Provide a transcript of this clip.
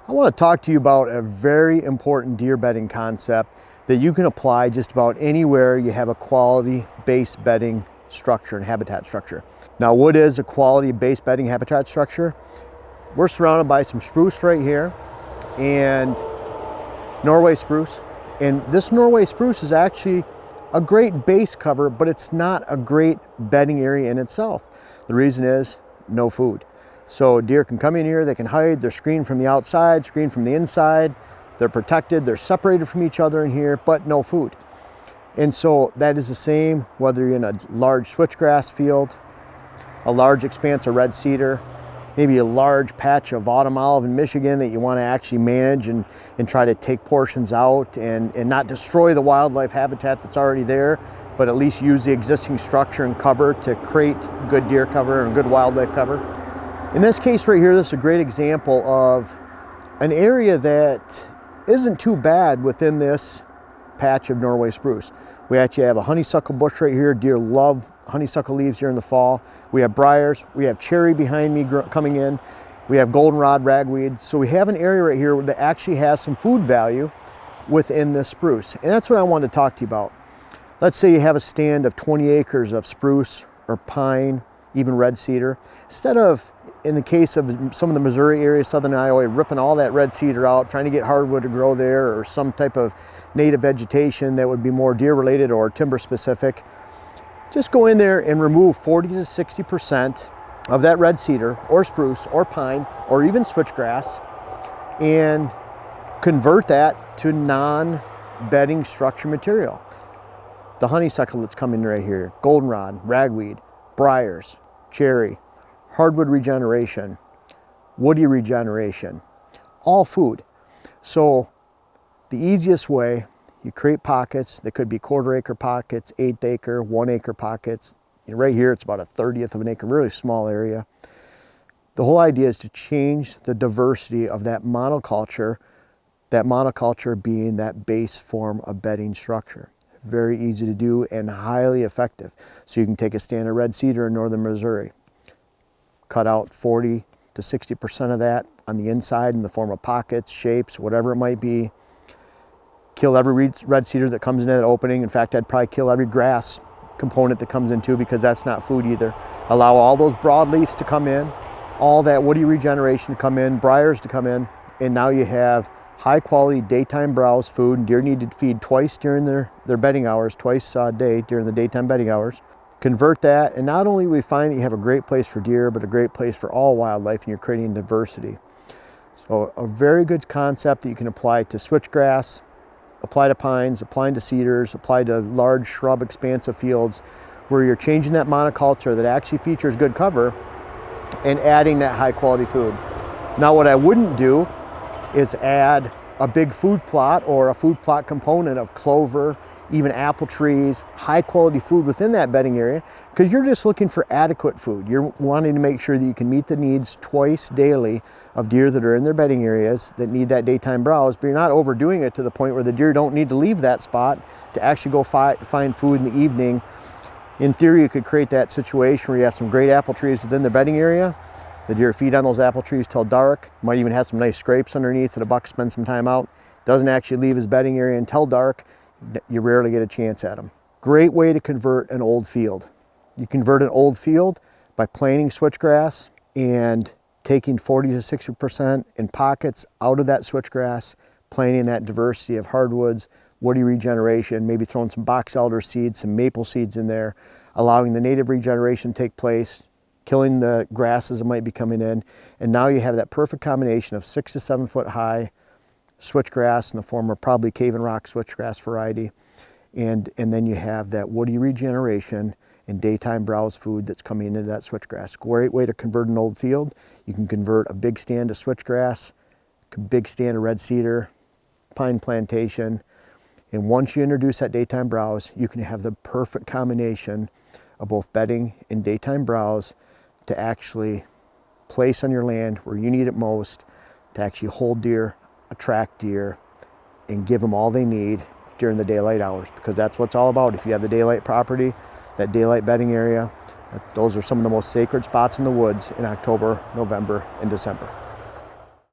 I want to talk to you about a very important deer bedding concept that you can apply just about anywhere you have a quality base bedding structure and habitat structure. Now, what is a quality base bedding habitat structure? We're surrounded by some spruce right here and Norway spruce. And this Norway spruce is actually a great base cover, but it's not a great bedding area in itself. The reason is no food. So deer can come in here, they can hide, they're screened from the outside, screened from the inside, they're protected, they're separated from each other in here, but no food. And so that is the same whether you're in a large switchgrass field, a large expanse of red cedar, maybe a large patch of autumn olive in Michigan that you want to actually manage and try to take portions out and not destroy the wildlife habitat that's already there, but at least use the existing structure and cover to create good deer cover and good wildlife cover. In this case right here, this is a great example of an area that isn't too bad within this patch of Norway spruce. We actually have a honeysuckle bush right here. Deer love honeysuckle leaves during the fall. We have briars, we have cherry behind me coming in. We have goldenrod, ragweed. So we have an area right here that actually has some food value within this spruce. And that's what I wanted to talk to you about. Let's say you have a stand of 20 acres of spruce or pine, even red cedar. Instead of, in the case of some of the Missouri area, southern Iowa, ripping all that red cedar out, trying to get hardwood to grow there or some type of native vegetation that would be more deer related or timber specific, just go in there and remove 40 to 60% of that red cedar or spruce or pine or even switchgrass and convert that to non-bedding structure material. The honeysuckle that's coming right here, goldenrod, ragweed, briars, cherry, hardwood regeneration, woody regeneration, all food. So the easiest way, you create pockets that could be 1/4 acre pockets, 1/8 acre, 1 acre pockets. Right here, it's about 1/30th of an acre, really small area. The whole idea is to change the diversity of that monoculture being that base form of bedding structure. Very easy to do and highly effective. So you can take a stand of red cedar in northern Missouri, cut out 40 to 60% of that on the inside in the form of pockets, shapes, whatever it might be. Kill every red cedar that comes into that opening. In fact, I'd probably kill every grass component that comes in too, because that's not food either. Allow all those broadleafs to come in, all that woody regeneration to come in, briars to come in, and now you have high quality daytime browse food. Deer need to feed twice during their bedding hours, twice a day during the daytime bedding hours. Convert that, and not only we find that you have a great place for deer, but a great place for all wildlife, and you're creating diversity. So a very good concept that you can apply to switchgrass, apply to pines, apply to cedars, apply to large shrub expansive fields where you're changing that monoculture that actually features good cover and adding that high quality food. Now what I wouldn't do is add a big food plot or a food plot component of clover, even apple trees, high quality food within that bedding area, because you're just looking for adequate food. You're wanting to make sure that you can meet the needs twice daily of deer that are in their bedding areas that need that daytime browse, but you're not overdoing it to the point where the deer don't need to leave that spot to actually go find food in the evening. In theory, you could create that situation where you have some great apple trees within the bedding area. The deer feed on those apple trees till dark. Might even have some nice scrapes underneath that a buck spends some time out. Doesn't actually leave his bedding area until dark. You rarely get a chance at them. Great way to convert an old field. You convert an old field by planting switchgrass and taking 40 to 60% in pockets out of that switchgrass, planting that diversity of hardwoods, woody regeneration, maybe throwing some box elder seeds, some maple seeds in there, allowing the native regeneration to take place, killing the grasses that might be coming in, and now you have that perfect combination of 6 to 7 foot high switchgrass in the form of probably cave and rock switchgrass variety, and then you have that woody regeneration and daytime browse food that's coming into that switchgrass. Great way to convert an old field. You can convert a big stand of switchgrass, a big stand of red cedar, pine plantation, and once you introduce that daytime browse, you can have the perfect combination of both bedding and daytime browse to actually place on your land where you need it most to actually hold deer, attract deer, and give them all they need during the daylight hours, because that's what it's all about. If you have the daylight property, that daylight bedding area, those are some of the most sacred spots in the woods in October, November, and December.